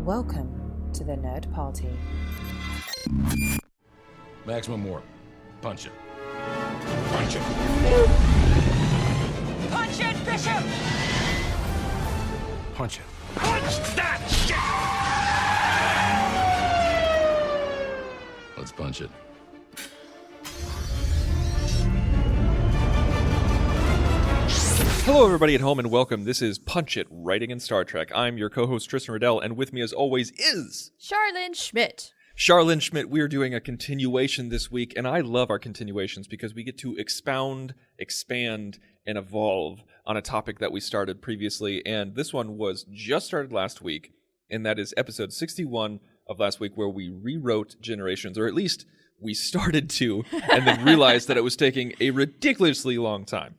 Welcome to the Nerd Party. Maximum warp. Punch it. Punch it. Punch it, Bishop! Punch it. Punch that shit! Let's punch it. Hello, everybody at home, and welcome. This is Punch It, Writing in Star Trek. I'm your co-host, Tristan Riddell, and with me, as always, is... Charlene Schmidt. Charlene Schmidt. We are doing a continuation this week, and I love our continuations because we get to expound, expand, and evolve on a topic that we started previously, and this one was just started last week, and that is episode 61 of last week, where we rewrote Generations, or at least we started to, and then realized that it was taking a ridiculously long time.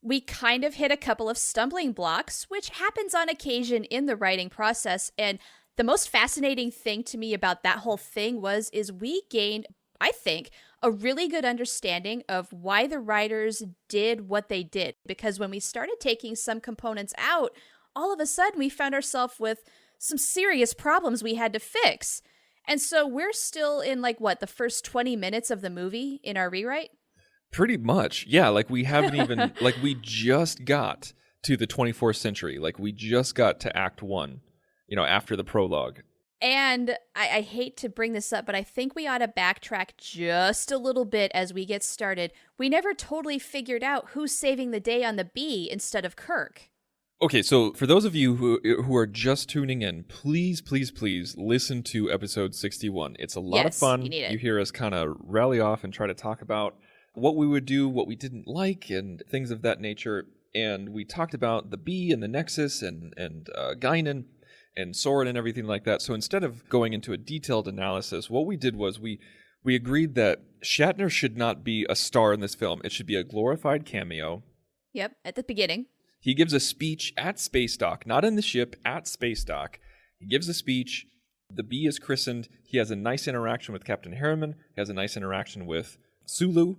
We kind of hit a couple of stumbling blocks, which happens on occasion in the writing process. And the most fascinating thing to me about that whole thing is we gained, I think, a really good understanding of why the writers did what they did. Because when we started taking some components out, all of a sudden we found ourselves with some serious problems we had to fix. And so we're still in the first 20 minutes of the movie in our rewrite? Pretty much. Yeah, we haven't even, we just got to the 24th century. We just got to Act 1, after the prologue. And I hate to bring this up, but I think we ought to backtrack just a little bit as we get started. We never totally figured out who's saving the day on the B instead of Kirk. Okay, so for those of you who are just tuning in, please listen to episode 61. It's a lot of fun. You need it. You hear us kind of rally off and try to talk about what we would do, what we didn't like, and things of that nature. And we talked about the B and the Nexus and Guinan and Soren and everything like that. So instead of going into a detailed analysis, what we did was we agreed that Shatner should not be a star in this film. It should be a glorified cameo. Yep, at the beginning. He gives a speech at Space Dock, not in the ship, at Space Dock. He gives a speech. The B is christened. He has a nice interaction with Captain Harriman. He has a nice interaction with Sulu.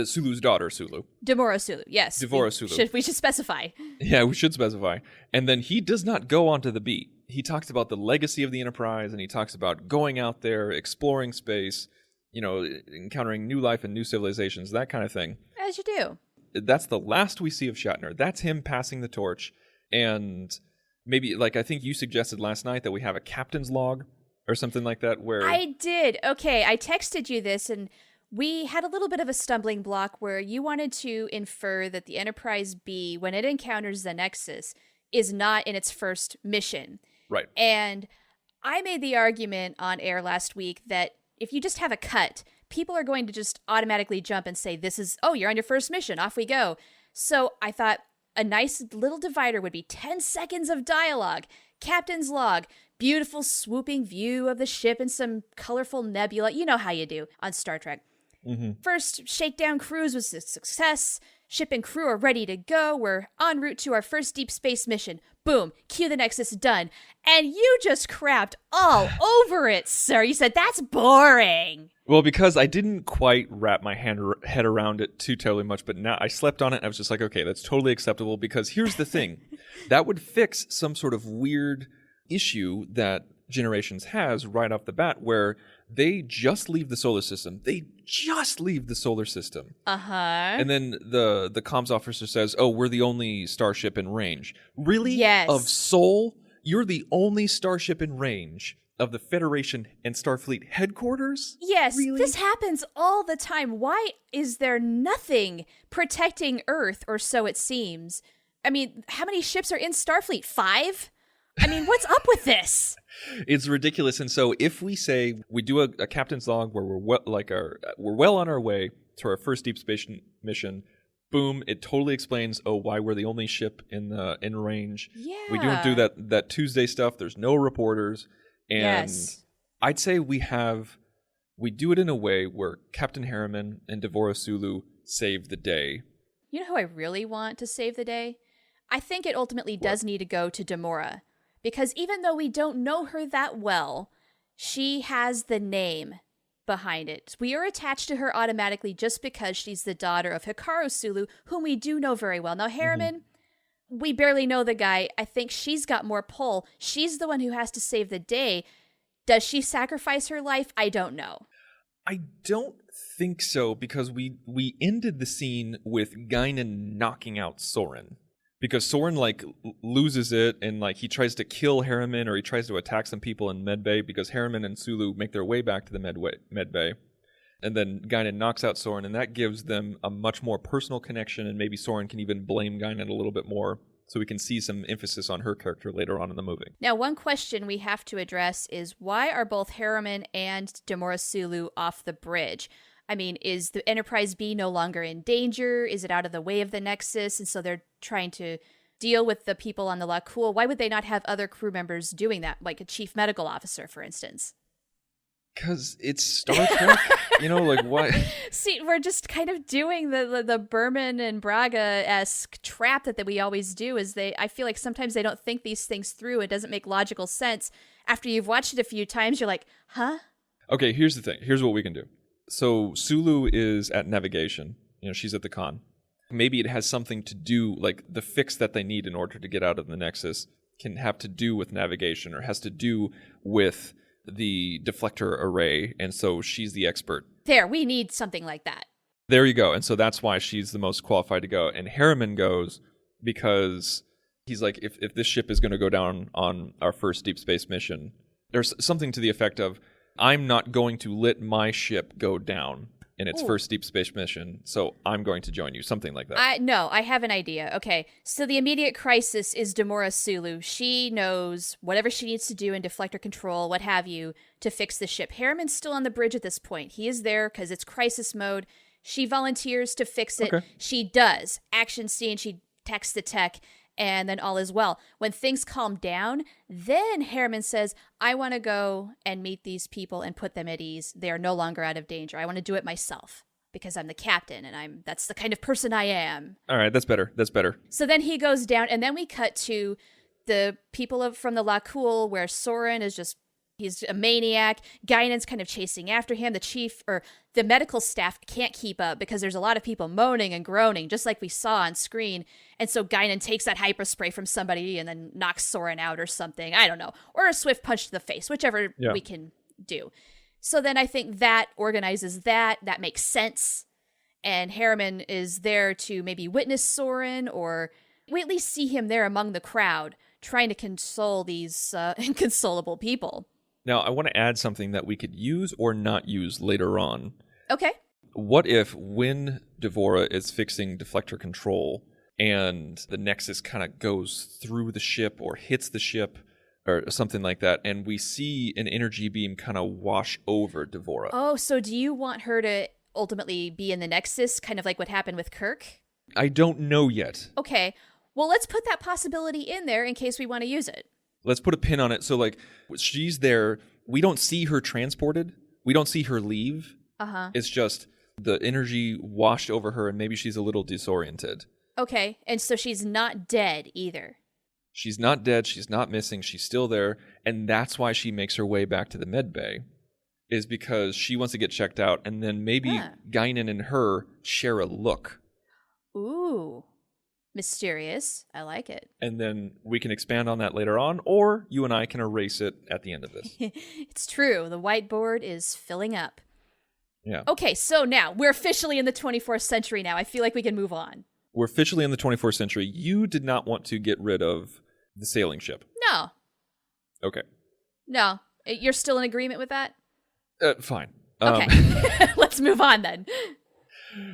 Sulu's daughter, Sulu. Demora Sulu, yes. Devora Sulu. We should specify. Yeah, we should specify. And then he does not go onto the B. He talks about the legacy of the Enterprise, and he talks about going out there, exploring space, encountering new life and new civilizations, that kind of thing. As you do. That's the last we see of Shatner. That's him passing the torch. And maybe, I think you suggested last night that we have a captain's log or something like that where... I did. Okay, I texted you this, and we had a little bit of a stumbling block where you wanted to infer that the Enterprise B, when it encounters the Nexus, is not in its first mission. Right. And I made the argument on air last week that if you just have a cut, people are going to just automatically jump and say, you're on your first mission, off we go. So I thought a nice little divider would be 10 seconds of dialogue, captain's log, beautiful swooping view of the ship and some colorful nebula. You know how you do on Star Trek. Mm-hmm. First shakedown cruise was a success. Ship and crew are ready to go. We're en route to our first deep space mission. Boom. Cue the Nexus, done. And you just crapped all over it, sir. You said, that's boring. Well, because I didn't quite wrap my head around it too totally much, but now I slept on it and I was just like, okay, that's totally acceptable, because here's the thing. That would fix some sort of weird issue that Generations has right off the bat, where they just leave the solar system. Uh-huh. And then the comms officer says, oh, we're the only starship in range. Really? Yes. Of Sol? You're the only starship in range of the Federation and Starfleet headquarters? Yes, Really? This happens all the time. Why is there nothing protecting Earth, or so it seems? I mean, how many ships are in Starfleet? 5? I mean, what's up with this? It's ridiculous. And so if we say we do a captain's log where we're well on our way to our first deep space mission, boom, it totally explains why we're the only ship in range. Yeah. We don't do that Tuesday stuff. There's no reporters. And yes. I'd say we do it in a way where Captain Harriman and Devora Sulu save the day. You know who I really want to save the day? I think it ultimately does need to go to Demora. Because even though we don't know her that well, she has the name behind it. We are attached to her automatically just because she's the daughter of Hikaru Sulu, whom we do know very well. Now, Harriman, we barely know the guy. I think she's got more pull. She's the one who has to save the day. Does she sacrifice her life? I don't know. I don't think so, because we ended the scene with Guinan knocking out Soren. Because Soren, like, loses it, and, like, he tries to kill Harriman, or he tries to attack some people in Medbay, because Harriman and Sulu make their way back to the Medbay. And then Guinan knocks out Soren, and that gives them a much more personal connection, and maybe Soren can even blame Guinan a little bit more, so we can see some emphasis on her character later on in the movie. Now, one question we have to address is, why are both Harriman and Demora Sulu off the bridge? I mean, is the Enterprise B no longer in danger? Is it out of the way of the Nexus? And so they're trying to deal with the people on the La'Kul. Why would they not have other crew members doing that, like a chief medical officer, for instance? Because it's Star Trek, like what? See, we're just kind of doing the Berman and Braga-esque trap that we always do. I feel like sometimes they don't think these things through. It doesn't make logical sense. After you've watched it a few times, you're like, huh? Okay, here's the thing. Here's what we can do. So Sulu is at navigation. She's at the con. Maybe it has something to do, like the fix that they need in order to get out of the Nexus can have to do with navigation, or has to do with the deflector array, and so she's the expert. We need something like that. There you go. And so that's why she's the most qualified to go. And Harriman goes because he's like, if this ship is going to go down on our first deep space mission, there's something to the effect of, I'm not going to let my ship go down in its first deep space mission, so I'm going to join you. Something like that. I have an idea. Okay, so the immediate crisis is Demora Sulu. She knows whatever she needs to do in deflector control, what have you, to fix the ship. Harriman's still on the bridge at this point. He is there because it's crisis mode. She volunteers to fix it. Okay. She does. Action scene, she texts the tech, and then all is well. When things calm down, then Harriman says, I want to go and meet these people and put them at ease. They are no longer out of danger. I want to do it myself because I'm the captain, and that's the kind of person I am. All right, that's better. So then he goes down, and then we cut to the people from the La'Kul, where Soren is just, he's a maniac. Guinan's kind of chasing after him. The chief, or the medical staff, can't keep up because there's a lot of people moaning and groaning, just like we saw on screen. And so Guinan takes that hyperspray from somebody and then knocks Soren out or something. I don't know. Or a swift punch to the face, whichever we can do. So then I think that organizes that. That makes sense. And Harriman is there to maybe witness Soren, or we at least see him there among the crowd trying to console these inconsolable people. Now, I want to add something that we could use or not use later on. Okay. What if when Devora is fixing deflector control and the Nexus kind of goes through the ship or hits the ship or something like that, and we see an energy beam kind of wash over Devora? Oh, so do you want her to ultimately be in the Nexus, kind of like what happened with Kirk? I don't know yet. Okay. Well, let's put that possibility in there in case we want to use it. Let's put a pin on it. So, like, she's there. We don't see her transported. We don't see her leave. Uh-huh. It's just the energy washed over her, and maybe she's a little disoriented. Okay. And so she's not dead either. She's not dead. She's not missing. She's still there. And that's why she makes her way back to the med bay, is because she wants to get checked out. And then maybe Guinan and her share a look. Ooh. Mysterious. I like it. And then we can expand on that later on, or you and I can erase it at the end of this. It's true. The whiteboard is filling up. Yeah. Okay, so now we're officially in the 24th century now. I feel like we can move on. We're officially in the 24th century. You did not want to get rid of the sailing ship. No. Okay. No. You're still in agreement with that? Fine. Okay. Let's move on then.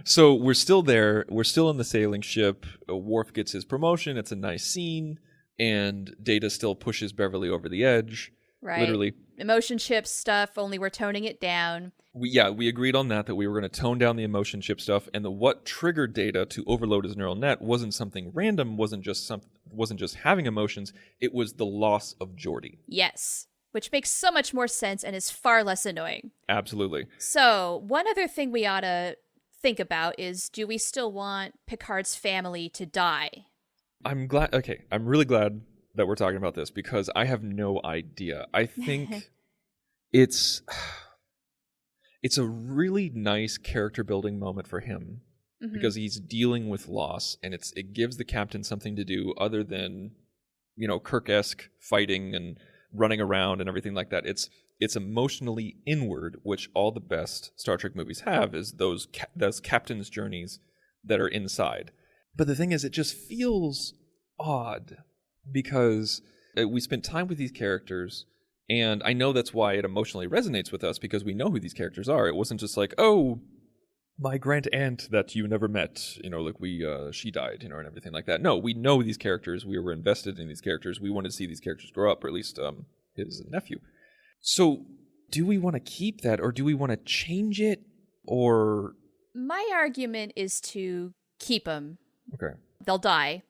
So we're still there. We're still in the sailing ship. Worf gets his promotion. It's a nice scene. And Data still pushes Beverly over the edge. Right. Literally. Emotion chip stuff, only we're toning it down. We agreed on that we were going to tone down the emotion chip stuff. And what triggered Data to overload his neural net wasn't something random, wasn't just having emotions. It was the loss of Geordi. Yes. Which makes so much more sense and is far less annoying. Absolutely. So one other thing we ought to think about is, do we still want Picard's family to die? I'm really glad that we're talking about this, because I have no idea. I think it's a really nice character building moment for him. because he's dealing with loss, and it gives the captain something to do other than, Kirk-esque fighting and running around and everything like that. It's emotionally inward, which all the best Star Trek movies have, is those captain's journeys that are inside. But the thing is, it just feels odd because we spent time with these characters, and I know that's why it emotionally resonates with us, because we know who these characters are. It wasn't just like, oh, my grand aunt that you never met, she died, and everything like that. No, we know these characters. We were invested in these characters. We wanted to see these characters grow up, or at least his nephew. So do we want to keep that, or do we want to change it, or... My argument is to keep them. Okay. They'll die.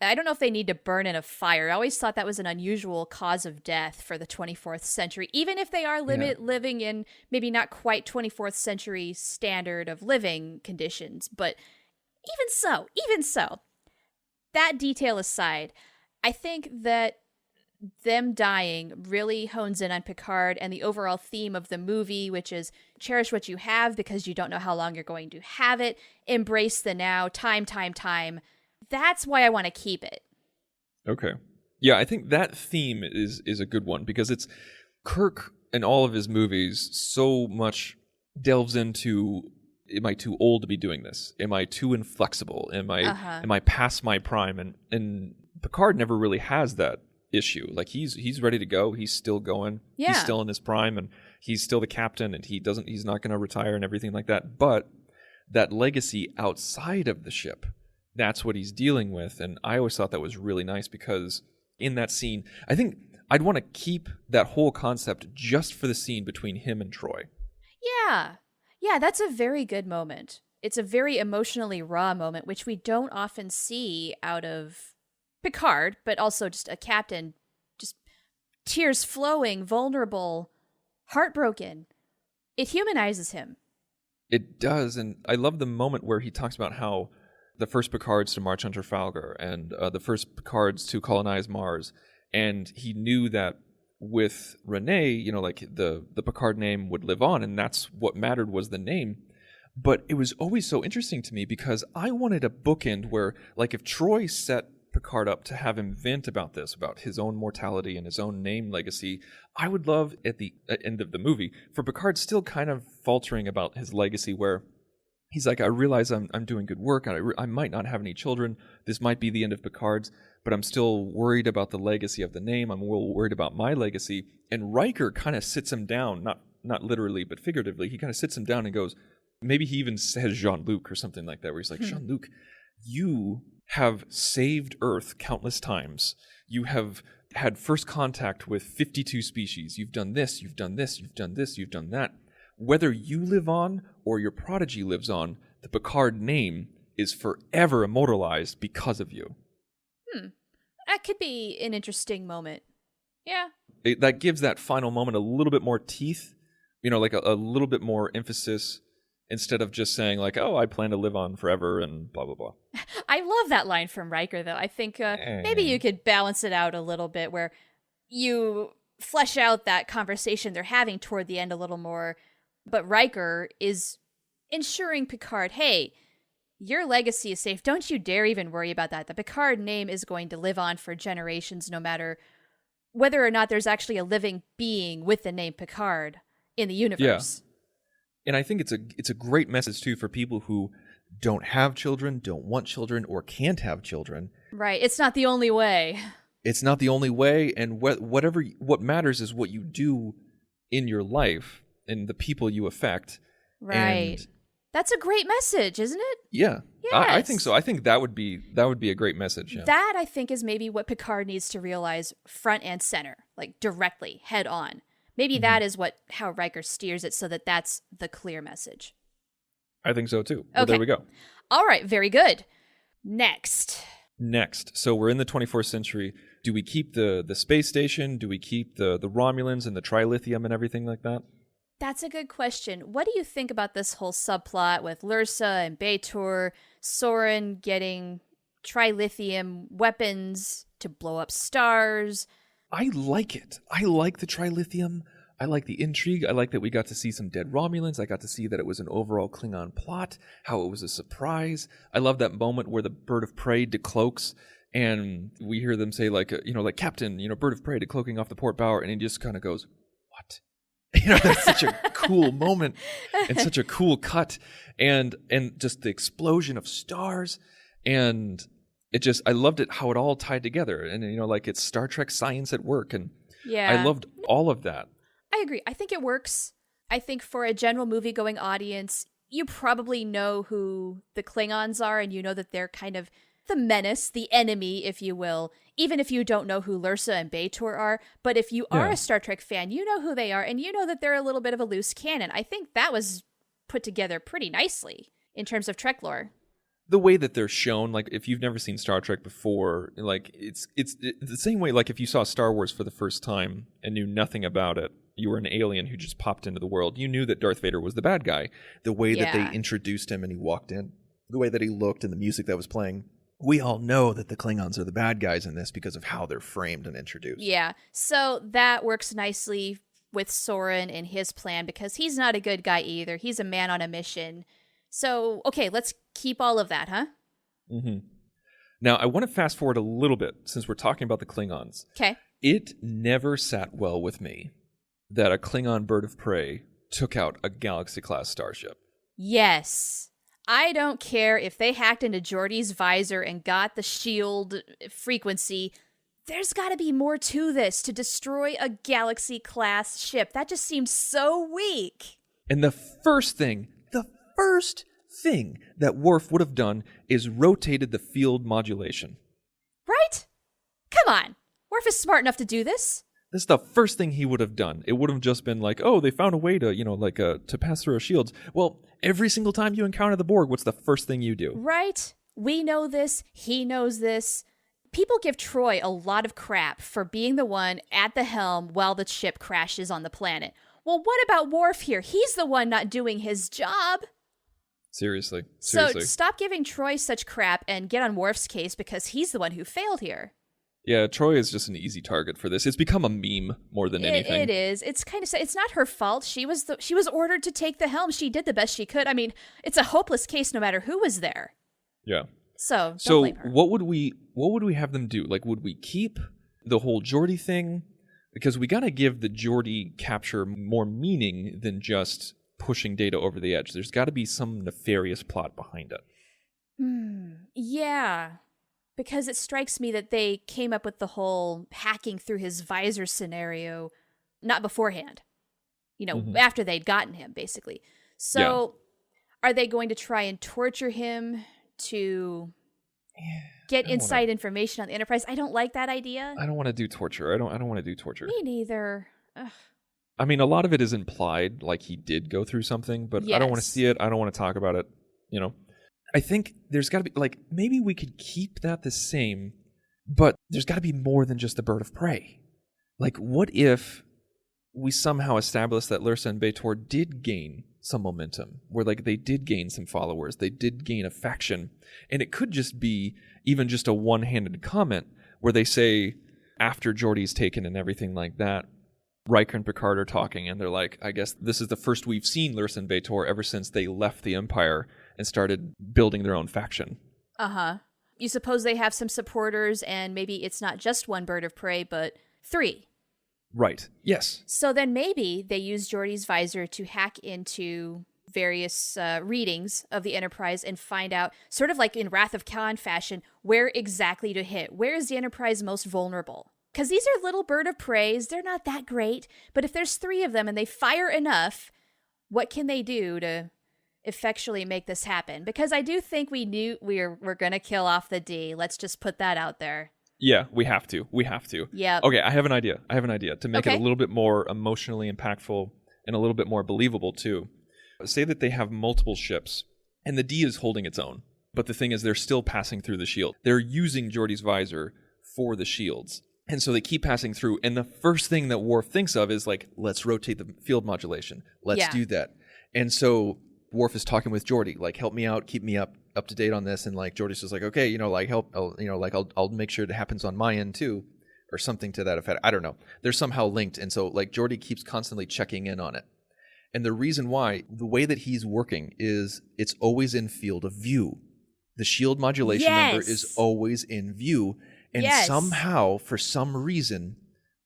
I don't know if they need to burn in a fire. I always thought that was an unusual cause of death for the 24th century, even if they are living in maybe not quite 24th century standard of living conditions. But even so, that detail aside, I think that them dying really hones in on Picard and the overall theme of the movie, which is cherish what you have because you don't know how long you're going to have it, embrace the now, time. That's why I want to keep it. Okay. Yeah, I think that theme is a good one, because it's Kirk in all of his movies so much delves into, am I too old to be doing this? Am I too inflexible? Am I past my prime? And Picard never really has that issue. Like he's ready to go. He's still going. Yeah. He's still in his prime, and he's still the captain, and he's not going to retire and everything like that. But that legacy outside of the ship, that's what he's dealing with. And I always thought that was really nice, because in that scene, I think I'd want to keep that whole concept just for the scene between him and Troy. Yeah, that's a very good moment. It's a very emotionally raw moment, which we don't often see out of Picard, but also just a captain, just tears flowing, vulnerable, heartbroken. It humanizes him. It does, and I love the moment where he talks about how the first Picards to march on Trafalgar, and the first Picards to colonize Mars. And he knew that with Renee, the Picard name would live on, and that's what mattered, was the name. But it was always so interesting to me, because I wanted a bookend where, if Troy set Picard up to have him vent about his own mortality and his own name legacy, I would love at the end of the movie for Picard still kind of faltering about his legacy, where he's like, I realize I'm doing good work, and I might not have any children. This might be the end of Picard's, but I'm still worried about the legacy of the name. I'm worried about my legacy. And Riker kind of sits him down, not literally, but figuratively. He kind of sits him down and goes, maybe he even says Jean-Luc or something like that, where he's like, Jean-Luc, you have saved Earth countless times. You have had first contact with 52 species. You've done this, you've done this, you've done this, you've done that. Whether you live on or your prodigy lives on, the Picard name is forever immortalized because of you. That could be an interesting moment. Yeah. That gives that final moment a little bit more teeth, a little bit more emphasis, instead of just saying oh, I plan to live on forever and blah, blah, blah. I love that line from Riker, though. I think maybe you could balance it out a little bit, where you flesh out that conversation they're having toward the end a little more. But Riker is ensuring Picard, hey, your legacy is safe. Don't you dare even worry about that. The Picard name is going to live on for generations, no matter whether or not there's actually a living being with the name Picard in the universe. Yeah. And I think it's a great message, too, for people who don't have children, don't want children, or can't have children. Right. It's not the only way. It's not the only way. And what matters is what you do in your life and the people you affect. Right. And that's a great message, isn't it? Yeah. Yes. I think so. I think that would be a great message. Yeah. That, I think, is maybe what Picard needs to realize front and center, directly, head on. Maybe that is how Riker steers it, so that's the clear message. I think so, too. Well, okay. There we go. All right. Very good. Next. So we're in the 24th century. Do we keep the space station? Do we keep the Romulans and the trilithium and everything like that? That's a good question. What do you think about this whole subplot with Lursa and B'Etor, Soren getting trilithium weapons to blow up stars? I like it. I like the trilithium. I like the intrigue. I like that we got to see some dead Romulans. I got to see that it was an overall Klingon plot, how it was a surprise. I love that moment where the bird of prey decloaks and we hear them say like, like, Captain, bird of prey decloaking off the port bow, and he just kind of goes, what? That's such a cool moment and such a cool cut, and just the explosion of stars, and I loved it how it all tied together, and like it's Star Trek science at work, and I loved all of that. I agree. I think it works. I think for a general movie-going audience, you probably know who the Klingons are, and you know that they're kind of the menace, the enemy, if you will, even if you don't know who Lursa and B'Etor are. But if you are a Star Trek fan, you know who they are, and you know that they're a little bit of a loose cannon. I think that was put together pretty nicely in terms of Trek lore. The way that they're shown, like if you've never seen Star Trek before, like it's the same way, like if you saw Star Wars for the first time and knew nothing about it, you were an alien who just popped into the world. You knew that Darth Vader was the bad guy. The way that they introduced him and he walked in, the way that he looked and the music that was playing. We all know that the Klingons are the bad guys in this because of how they're framed and introduced. Yeah, so that works nicely with Soren and his plan because he's not a good guy either. He's a man on a mission. So, okay, let's keep all of that, huh? Mm-hmm. Now, I want to fast forward a little bit since we're talking about the Klingons. Okay. It never sat well with me that a Klingon bird of prey took out a Galaxy-class starship. Yes. I don't care if they hacked into Geordi's visor and got the shield frequency. There's got to be more to this to destroy a Galaxy-class ship. That just seems so weak. And the first thing that Worf would have done is rotated the field modulation. Right? Come on. Worf is smart enough to do this. This is the first thing he would have done. It would have just been like, oh, they found a way to, to pass through our shields. Well, every single time you encounter the Borg, what's the first thing you do? Right. We know this. He knows this. People give Troy a lot of crap for being the one at the helm while the ship crashes on the planet. Well, what about Worf here? He's the one not doing his job. Seriously. So stop giving Troy such crap and get on Worf's case because he's the one who failed here. Yeah, Troy is just an easy target for this. It's become a meme more than anything. It is. It's kind of sad. It's not her fault. She was ordered to take the helm. She did the best she could. I mean, it's a hopeless case no matter who was there. Yeah. So don't blame her. what would we have them do? Like, would we keep the whole Geordi thing? Because we got to give the Geordi capture more meaning than just pushing Data over the edge. There's got to be some nefarious plot behind it. Yeah. Because it strikes me that they came up with the whole hacking through his visor scenario, not beforehand. After they'd gotten him, basically. So, Are they going to try and torture him to get inside information on the Enterprise? I don't like that idea. I don't want to do torture. I don't want to do torture. Me neither. Ugh. I mean, a lot of it is implied, like he did go through something, but I don't want to see it. I don't want to talk about it. I think there's got to be, like, maybe we could keep that the same, but there's got to be more than just the bird of prey. Like, what if we somehow establish that Lursa and B'Etor did gain some momentum, where, like, they did gain some followers, they did gain a faction, and it could just be even just a one-handed comment where they say, after Geordi's taken and everything like that, Riker and Picard are talking, and they're like, I guess this is the first we've seen Lursa and B'Etor ever since they left the Empire and started building their own faction. Uh-huh. You suppose they have some supporters, and maybe it's not just one bird of prey, but 3. Right. Yes. So then maybe they use Geordi's visor to hack into various readings of the Enterprise and find out, sort of like in Wrath of Khan fashion, where exactly to hit. Where is the Enterprise most vulnerable? Because these are little bird of preys. They're not that great. But if there's 3 of them and they fire enough, what can they do to effectually make this happen? Because I do think we knew we're going to kill off the D. Let's just put that out there. Yeah, we have to. Yeah. Okay, I have an idea to make it a little bit more emotionally impactful and a little bit more believable too. Say that they have multiple ships and the D is holding its own. But the thing is, they're still passing through the shield. They're using Geordi's visor for the shields. And so they keep passing through. And the first thing that Worf thinks of is like, let's rotate the field modulation. Let's do that. And so Worf is talking with Geordi, like, help me out, keep me up to date on this. And like, Geordi's just like, okay, help, I'll make sure it happens on my end too. or something to that effect. I don't know. They're somehow linked. And so like Geordi keeps constantly checking in on it. And the reason why, the way that he's working is it's always in field of view. The shield modulation number is always in view. And somehow, for some reason,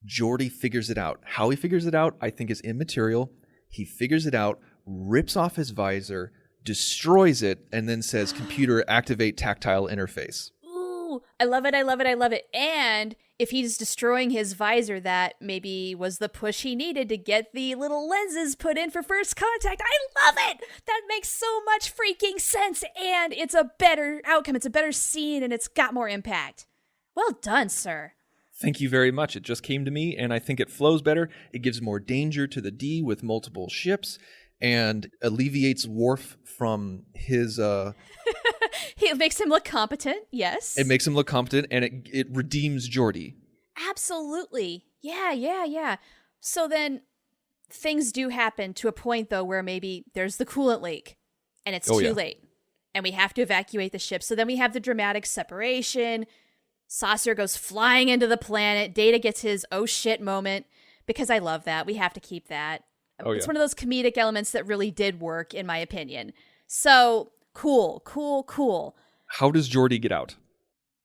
Geordi figures it out. How he figures it out, I think, is immaterial. He figures it out, rips off his visor, destroys it, and then says, computer, activate tactile interface. Ooh, I love it, I love it, I love it. And if he's destroying his visor, that maybe was the push he needed to get the little lenses put in for first contact. I love it! That makes so much freaking sense, and it's a better outcome. It's a better scene, and it's got more impact. Well done, sir. Thank you very much. It just came to me, and I think it flows better. It gives more danger to the D with multiple ships, and alleviates Worf from his... It makes him look competent, yes. It makes him look competent, and it redeems Geordi. Absolutely. Yeah. So then things do happen to a point, though, where maybe there's the coolant leak, and it's too late, and we have to evacuate the ship. So then we have the dramatic separation. Saucer goes flying into the planet. Data gets his oh shit moment, because I love that. We have to keep that. It's one of those comedic elements that really did work, in my opinion. So, cool. How does Geordi get out?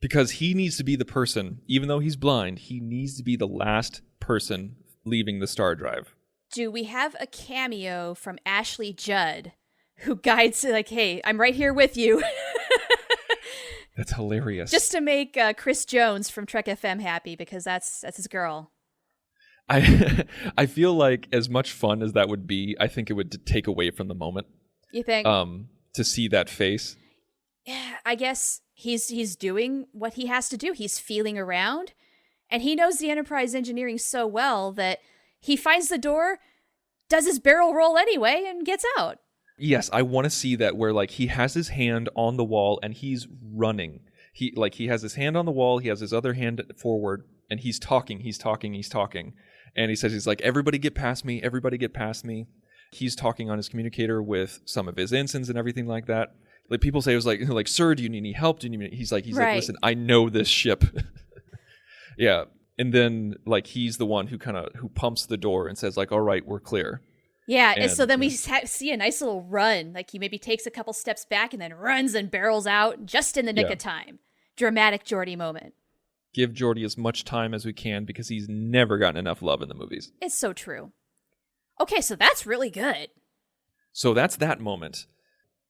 Because he needs to be the person, even though he's blind, he needs to be the last person leaving the star drive. Do we have a cameo from Ashley Judd, who guides, like, hey, I'm right here with you. That's hilarious. Just to make Chris Jones from Trek FM happy, because that's his girl. I feel like as much fun as that would be, I think it would take away from the moment. You think? To see that face. Yeah, I guess he's doing what he has to do. He's feeling around, and he knows the Enterprise engineering so well that he finds the door, does his barrel roll anyway, and gets out. Yes, I want to see that where like he has his hand on the wall and he's running. He has his hand on the wall, he has his other hand forward, and he's talking. And he says, he's like, everybody get past me. He's talking on his communicator with some of his ensigns and everything like that. Like people say, it was like, sir, do you need any help? He's like, listen, I know this ship. Yeah. And then like he's the one who pumps the door and says like, all right, we're clear. Yeah, and so then we see a nice little run. Like he maybe takes a couple steps back and then runs and barrels out just in the nick of time. Dramatic Geordi moment. Give Geordi as much time as we can because he's never gotten enough love in the movies. It's so true. Okay, so that's really good. So that's that moment.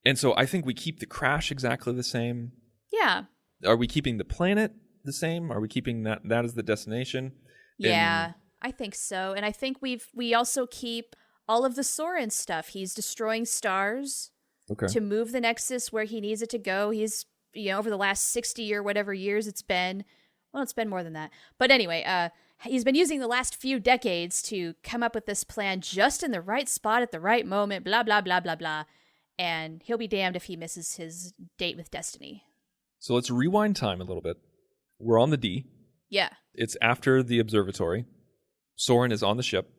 And so I think we keep the crash exactly the same. Yeah. Are we keeping the planet the same? Are we keeping that as the destination? Yeah, I think so. And I think we also keep all of the Soren stuff. He's destroying stars to move the Nexus where he needs it to go. He's, over the last 60 or whatever years it's been. Well, it's been more than that. But anyway, he's been using the last few decades to come up with this plan just in the right spot at the right moment, blah, blah, blah, blah, blah. And he'll be damned if he misses his date with Destiny. So let's rewind time a little bit. We're on the D. Yeah. It's after the observatory. Soren is on the ship.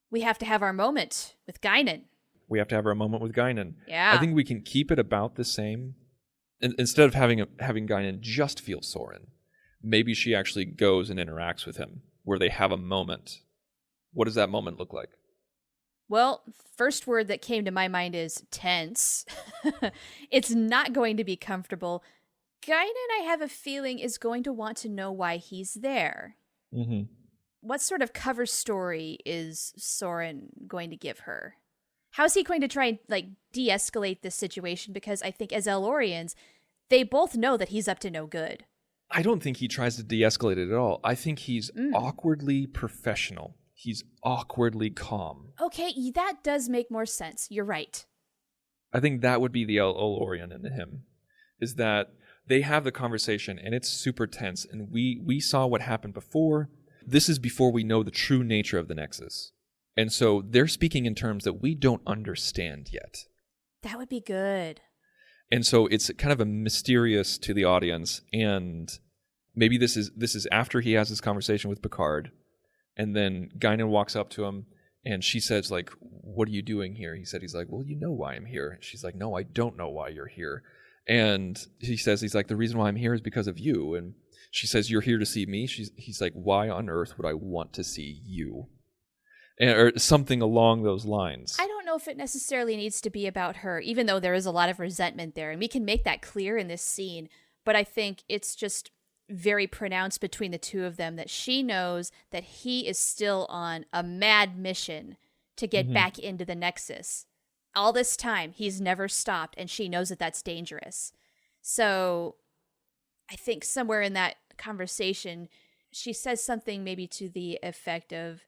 We have to have our moment with Guinan. Yeah. I think we can keep it about the same. Instead of having Guinan just feel Soren, maybe she actually goes and interacts with him, where they have a moment. What does that moment look like? Well, first word that came to my mind is tense. It's not going to be comfortable. Guinan, I have a feeling, is going to want to know why he's there. Mm-hmm. What sort of cover story is Soren going to give her? How is he going to try and de-escalate this situation? Because I think as Elorians, they both know that he's up to no good. I don't think he tries to de-escalate it at all. I think he's awkwardly professional. He's awkwardly calm. Okay, that does make more sense. You're right. I think that would be the Elorian in him, is that they have the conversation and it's super tense. And we saw what happened before. This is before we know the true nature of the Nexus. And so they're speaking in terms that we don't understand yet. That would be good. And so it's kind of a mysterious to the audience. And maybe this is after he has this conversation with Picard. And then Guinan walks up to him and she says, like, what are you doing here? He's like, well, you know why I'm here. She's like, no, I don't know why you're here. And he says, he's like, the reason why I'm here is because of you. And she says, "You're here to see me." He's like, "Why on earth would I want to see you?" Or something along those lines. I don't know if it necessarily needs to be about her, even though there is a lot of resentment there. And we can make that clear in this scene. But I think it's just very pronounced between the two of them that she knows that he is still on a mad mission to get back into the Nexus. All this time, he's never stopped, and she knows that that's dangerous. So I think somewhere in that conversation, she says something maybe to the effect of,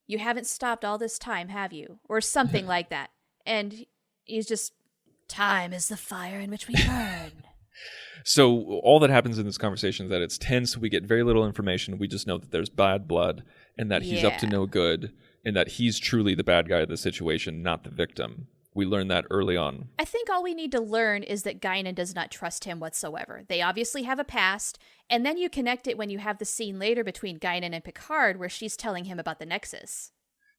"You haven't stopped all this time, have you?" Or something like that. And he's just, "Time is the fire in which we burn." So all that happens in this conversation is that it's tense. We get very little information. We just know that there's bad blood and that he's up to no good and that he's truly the bad guy of the situation, not the victim. We learn that early on. I think all we need to learn is that Guinan does not trust him whatsoever. They obviously have a past, and then you connect it when you have the scene later between Guinan and Picard where she's telling him about the Nexus.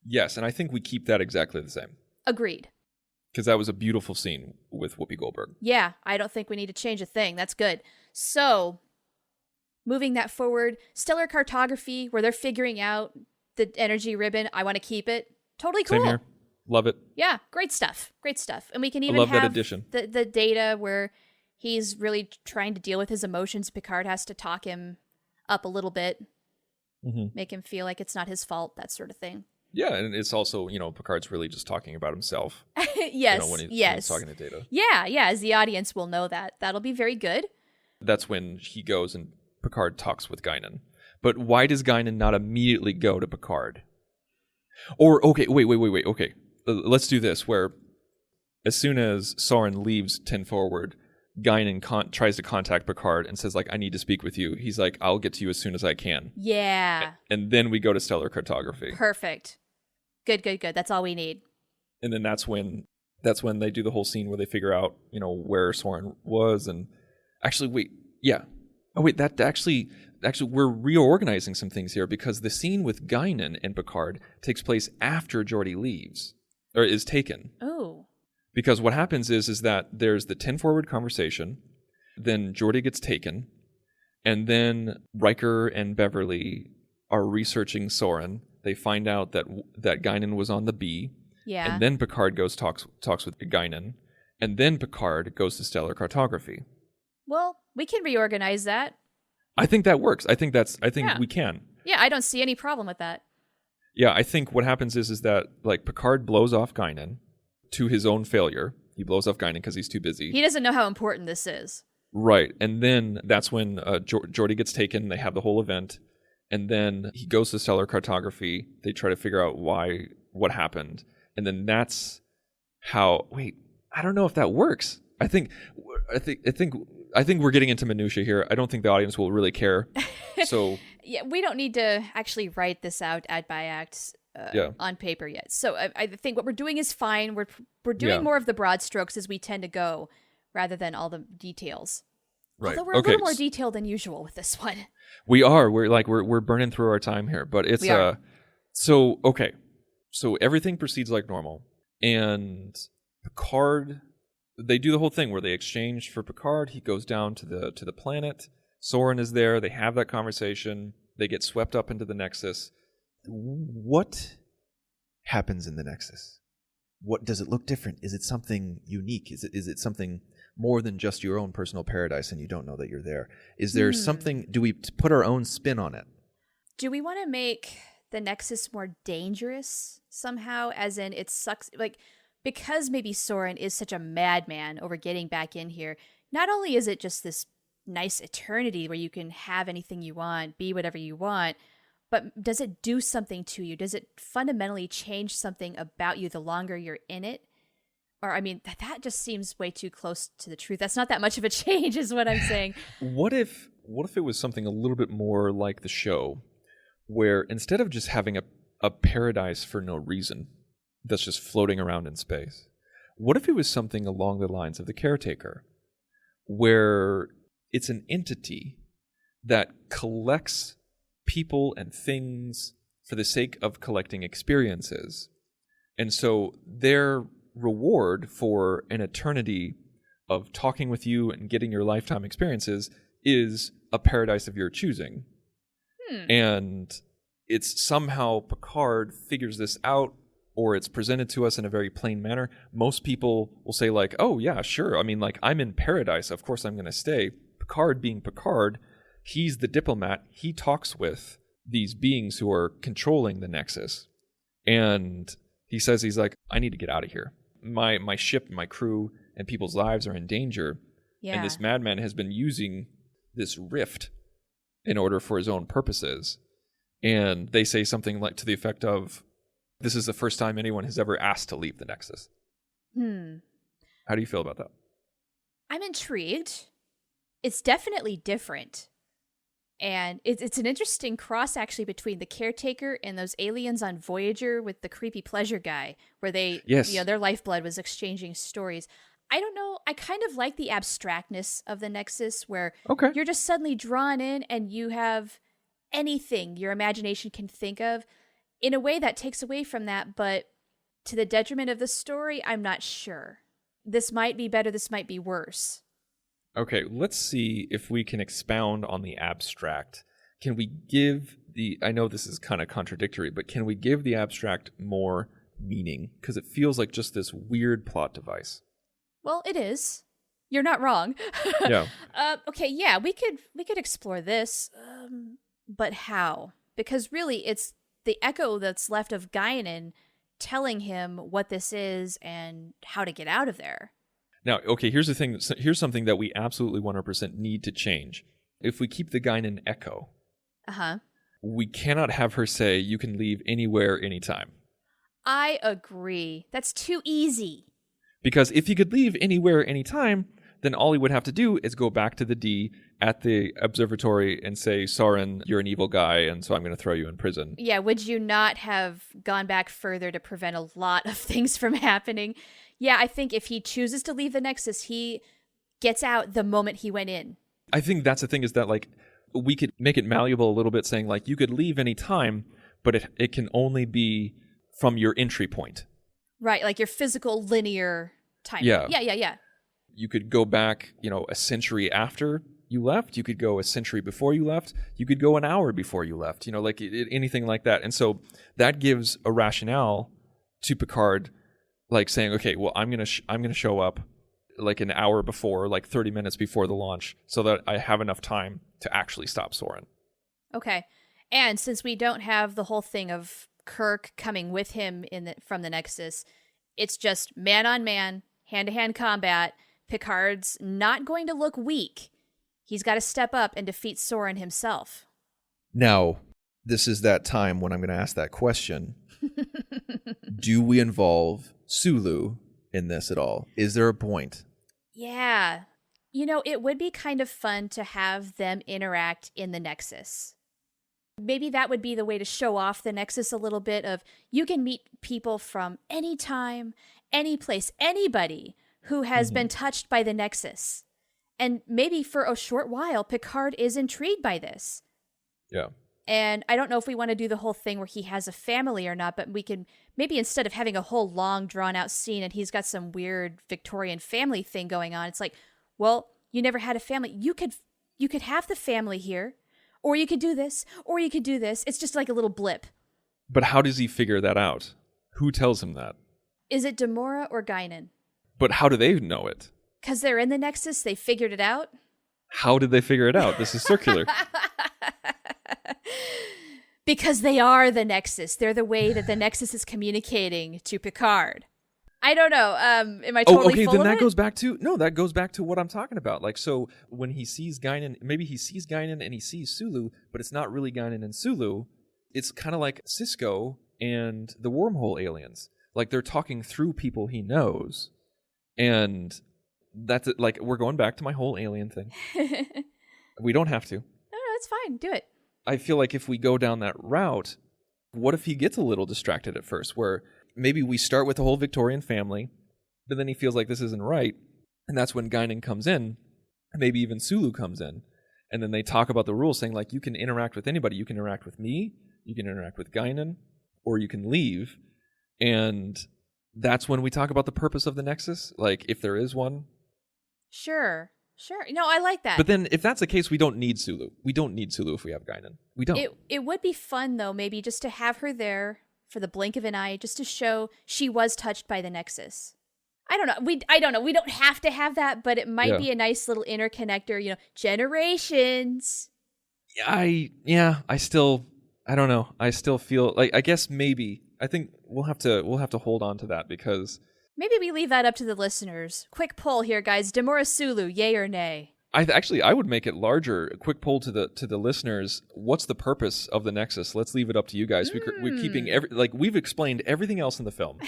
Yes, and I think we keep that exactly the same. Agreed. Because that was a beautiful scene with Whoopi Goldberg. Yeah, I don't think we need to change a thing. That's good. So, moving that forward, stellar cartography, where they're figuring out the energy ribbon. I want to keep it. Totally cool. Same here. Love it. Yeah, great stuff. Great stuff. And we can even love that have addition. the data where he's really trying to deal with his emotions. Picard has to talk him up a little bit, make him feel like it's not his fault, that sort of thing. Yeah, and it's also, Picard's really just talking about himself. Yes, when he's yes. talking to Data. Yeah, as the audience will know that. That'll be very good. That's when he goes and Picard talks with Guinan. But why does Guinan not immediately go to Picard? Or, okay, wait, okay. Let's do this, where as soon as Soren leaves 10 Forward, Guinan tries to contact Picard and says, I need to speak with you. He's like, I'll get to you as soon as I can. Yeah. And then we go to stellar cartography. Perfect. Good. That's all we need. And then that's when they do the whole scene where they figure out, where Soren was. And actually, wait, yeah. Oh, wait, that actually, we're reorganizing some things here because the scene with Guinan and Picard takes place after Geordi leaves, or is taken. Oh. Because what happens is that there's the 10 Forward conversation, then Geordi gets taken, and then Riker and Beverly are researching Soren. They find out that Guinan was on the B. Yeah. And then Picard goes talks with Guinan, and then Picard goes to stellar cartography. Well, we can reorganize that. I think that works. I think we can. Yeah, I don't see any problem with that. Yeah, I think what happens is that Picard blows off Guinan to his own failure. He blows off Guinan because he's too busy. He doesn't know how important this is. Right, and then that's when Geordi gets taken. They have the whole event, and then he goes to stellar cartography. They try to figure out what happened, and then that's how. Wait, I don't know if that works. I think we're getting into minutia here. I don't think the audience will really care. So yeah, we don't need to actually write this out act by act on paper yet. So I think what we're doing is fine. We're doing more of the broad strokes as we tend to go, rather than all the details. Right. Although we're a little more detailed than usual with this one. We are. We're burning through our time here, but it's so okay. So everything proceeds like normal, and Picard. They do the whole thing where they exchange for Picard. He goes down to the planet. Soren is there. They have that conversation. They get swept up into the Nexus. What happens in the Nexus? What does it look different? Is it something unique? Is it something more than just your own personal paradise and you don't know that you're there? Is there something? Do we put our own spin on it? Do we want to make the Nexus more dangerous somehow? As in, it sucks. Because maybe Soren is such a madman over getting back in here, not only is it just this nice eternity where you can have anything you want, be whatever you want, but does it do something to you? Does it fundamentally change something about you the longer you're in it? Or, I mean, that just seems way too close to the truth. That's not that much of a change is what I'm saying. What if it was something a little bit more like the show, where instead of just having a paradise for no reason, that's just floating around in space. What if it was something along the lines of the Caretaker, where it's an entity that collects people and things for the sake of collecting experiences. And so their reward for an eternity of talking with you and getting your lifetime experiences is a paradise of your choosing. And it's somehow Picard figures this out, or it's presented to us in a very plain manner. Most people will say like, oh yeah, sure. I mean, like, I'm in paradise. Of course I'm going to stay. Picard being Picard, he's the diplomat. He talks with these beings who are controlling the Nexus. And he says, he's like, I need to get out of here. My ship, my crew, and people's lives are in danger. Yeah. And this madman has been using this rift in order for his own purposes. And they say something like to the effect of, this is the first time anyone has ever asked to leave the Nexus. How do you feel about that? I'm intrigued. It's definitely different. And it's an interesting cross, actually, between the caretaker and those aliens on Voyager with the creepy pleasure guy, where they, their lifeblood was exchanging stories. I don't know. I kind of like the abstractness of the Nexus, where you're just suddenly drawn in and you have anything your imagination can think of. In a way that takes away from that, but to the detriment of the story, I'm not sure. This might be better, this might be worse. Okay, let's see if we can expound on the abstract. Can we give I know this is kind of contradictory, but can we give the abstract more meaning? Because it feels like just this weird plot device. Well, it is. You're not wrong. Yeah. Okay, yeah, we could explore this, but how? Because really, it's the echo that's left of Guinan telling him what this is and how to get out of there. Now, okay, here's the thing. Here's something that we absolutely 100% need to change. If we keep the Guinan echo, we cannot have her say, you can leave anywhere, anytime. I agree. That's too easy. Because if he could leave anywhere, anytime, then all he would have to do is go back to the D at the observatory and say, Soren, you're an evil guy, and so I'm going to throw you in prison. Yeah, would you not have gone back further to prevent a lot of things from happening? Yeah, I think if he chooses to leave the Nexus, he gets out the moment he went in. I think that's the thing, is that, like, we could make it malleable a little bit, saying, like, you could leave any time, but it can only be from your entry point. Right, like your physical linear time. Yeah. Yeah. You could go back, a century after you left. You could go a century before you left. You could go an hour before you left, anything like that. And so that gives a rationale to Picard, like saying, okay, well, I'm going to show up like an hour before, like 30 minutes before the launch, so that I have enough time to actually stop Soren. Okay. And since we don't have the whole thing of Kirk coming with him from the Nexus, it's just man on man, hand-to-hand combat. Picard's not going to look weak. He's got to step up and defeat Soren himself. Now, this is that time when I'm going to ask that question. Do we involve Sulu in this at all? Is there a point? Yeah. It would be kind of fun to have them interact in the Nexus. Maybe that would be the way to show off the Nexus a little bit of, you can meet people from any time, any place, anybody who has been touched by the Nexus. And maybe for a short while, Picard is intrigued by this. Yeah. And I don't know if we want to do the whole thing where he has a family or not, but we can, maybe instead of having a whole long drawn out scene and he's got some weird Victorian family thing going on, it's like, well, you never had a family. You could have the family here, or you could do this, or you could do this. It's just like a little blip. But how does he figure that out? Who tells him that? Is it Demora or Guinan? But how do they know it? Because they're in the Nexus, they figured it out. How did they figure it out? This is circular. Because they are the Nexus. They're the way that the Nexus is communicating to Picard. I don't know. Am I totally full then of that it? goes back to what I'm talking about. Like, so when he sees Guinan, maybe he sees Guinan and he sees Sulu, but it's not really Guinan and Sulu. It's kind of like Cisco and the wormhole aliens. Like, they're talking through people he knows. And that's it. Like, we're going back to my whole alien thing. We don't have to. No, it's fine. Do it. I feel like if we go down that route, what if he gets a little distracted at first, where maybe we start with the whole Victorian family, but then he feels like this isn't right, and that's when Guinan comes in, maybe even Sulu comes in, and then they talk about the rules, saying, like, you can interact with anybody. You can interact with me, you can interact with Guinan, or you can leave. And that's when we talk about the purpose of the Nexus, like, if there is one. Sure. Sure. No, I like that. But then if that's the case, we don't need Sulu. We don't need Sulu if we have Guinan. We don't. It would be fun, though, maybe just to have her there for the blink of an eye, just to show she was touched by the Nexus. I don't know. I don't know. We don't have to have that, but it might be a nice little interconnector, generations. I don't know. I still feel like, I guess maybe, I think we'll have to hold on to that because maybe we leave that up to the listeners. Quick poll here, guys. Demura Sulu, yay or nay? I would make it larger. A quick poll to the listeners. What's the purpose of the Nexus? Let's leave it up to you guys. We're keeping we've explained everything else in the film,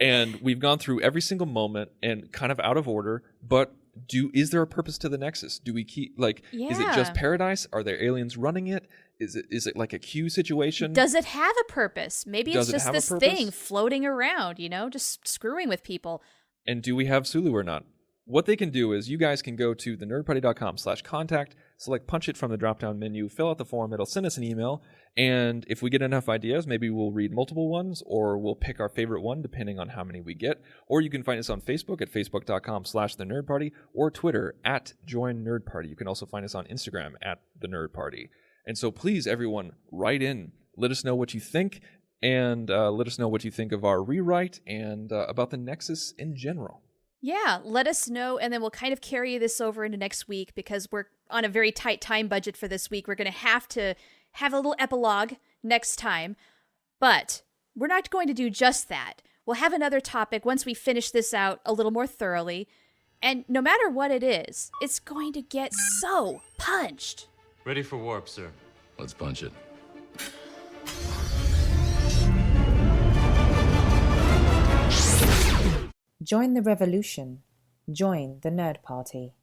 and we've gone through every single moment and kind of out of order. But is there a purpose to the Nexus? Do we keep Is it just paradise? Are there aliens running it? Is it like a Q situation? Does it have a purpose? Maybe it's just this thing floating around, just screwing with people. And do we have Sulu or not? What they can do is you guys can go to thenerdparty.com/contact, select punch it from the drop-down menu, fill out the form, it'll send us an email, and if we get enough ideas, maybe we'll read multiple ones, or we'll pick our favorite one depending on how many we get. Or you can find us on Facebook at facebook.com/thenerdparty, or Twitter at joinnerdparty. You can also find us on Instagram at thenerdparty. And so please, everyone, write in. Let us know what you think, and let us know what you think of our rewrite and about the Nexus in general. Yeah, let us know, and then we'll kind of carry this over into next week because we're on a very tight time budget for this week. We're going to have a little epilogue next time, but we're not going to do just that. We'll have another topic once we finish this out a little more thoroughly, and no matter what it is, it's going to get so punched. Ready for warp, sir. Let's punch it. Join the revolution. Join the Nerd Party.